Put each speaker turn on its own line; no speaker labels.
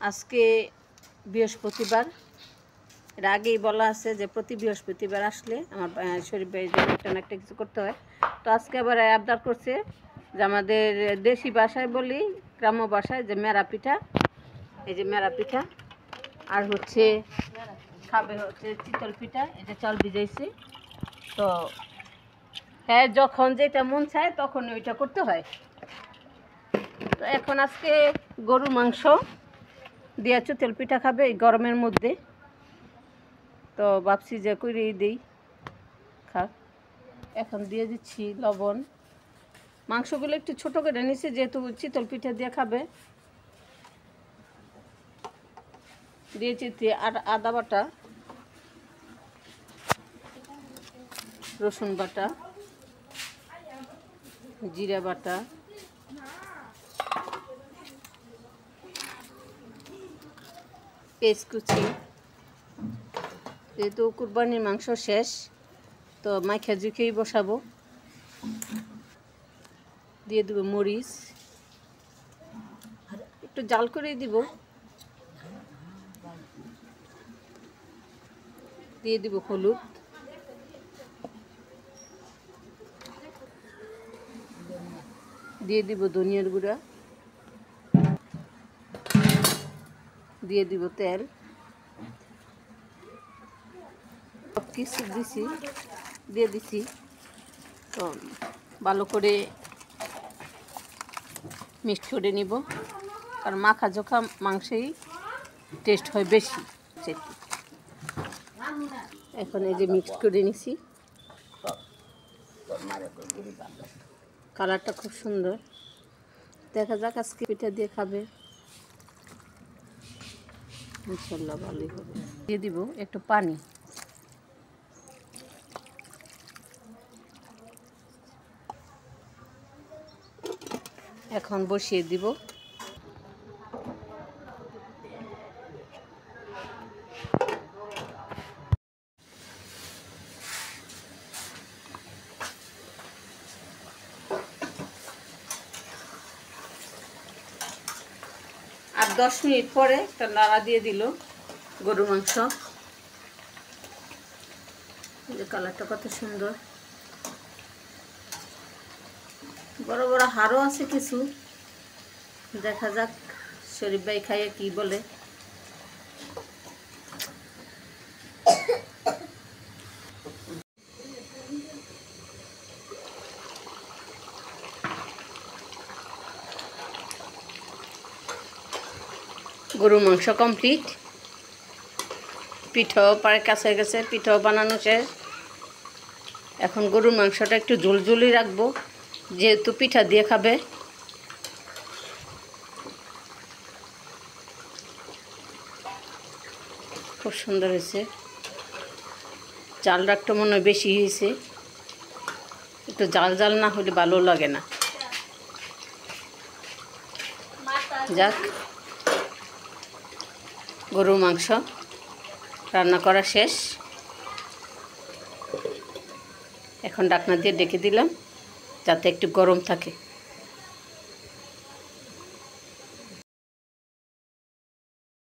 আজকে বৃহস্পতিবার। এর আগেই বলা আছে যে প্রতি বৃহস্পতিবার আসলে আমার শরীফ ভাইয়ের জন্য একটা না একটা কিছু করতে হয়। তো আজকে আবার আবদার করছে যে আমাদের দেশি ভাষায় বলি, গ্রাম্য ভাষায়, যে মেরা পিঠা। এই যে মেরা পিঠা, আর হচ্ছে খাবে হচ্ছে চিতল পিঠা। এটা চাল ভিজাইছি। তো হ্যাঁ, যখন যেটা মন চায় তখন ওইটা করতে হয়। তো এখন আজকে গরুর মাংস দিয়ে চিতল পিঠা খাবে এই গরমের মধ্যে। তো ভাবছি যে করেই দিই, খা। এখন দিয়ে দিচ্ছি লবণ। মাংসগুলো একটু ছোটো করে নিচ্ছি যেহেতু চিতল পিঠা দিয়ে খাবে। দিয়েছি আদা বাটা, রসুন বাটা, জিরা বাটা, পেঁয়াজ কুচি। যেহেতু কুরবানির মাংস শেষ, তো মাইখা জুখেই বসাবো। দিয়ে দেবো মরিচ, একটু জাল করেই দিব। দিয়ে দিব হলুদ, দিয়ে দিব ধনিয়ার গুঁড়া, দিয়ে দিব তেল। সব কিছু দিয়ে দিছি। তো ভালো করে মিক্সড করে নিব, কারণ মাখা জোখা মাংসেই টেস্ট হয় বেশি। এখন এই যে মিক্সড করে নিছি, কালারটা খুব সুন্দর। দেখা যাক আজকে পিঠা দিয়ে খাবে, ইনশাল্লাহ ভালোই হবে। দিয়ে দিব একটু পানি। এখন বসিয়ে দিব। আর 10 মিনিট পরে একটা নাড়া দিয়ে দিল গরুর মাংস। যে কালারটা কত সুন্দর, বড় বড় হাড়ও আছে কিছু। দেখা যাক শরীফ ভাই খাইয়ে কি বলে। গরুর মাংস কমপ্লিট, পিঠাও প্রায় কাছে গেছে, পিঠাও বানানো শেষ। এখন গরুর মাংসটা একটু ঝোলঝুলি রাখবো, যেহেতু পিঠা দিয়ে খাবে। খুব সুন্দর হয়েছে। জালটা একটু মনে হয় বেশি হয়েছে, একটু জাল জাল না হলে ভালো লাগে না। যাক, গরুর মাংস রান্না করা শেষ। এখন ঢাকনা দিয়ে ডেকে দিলাম যাতে একটু গরম থাকে।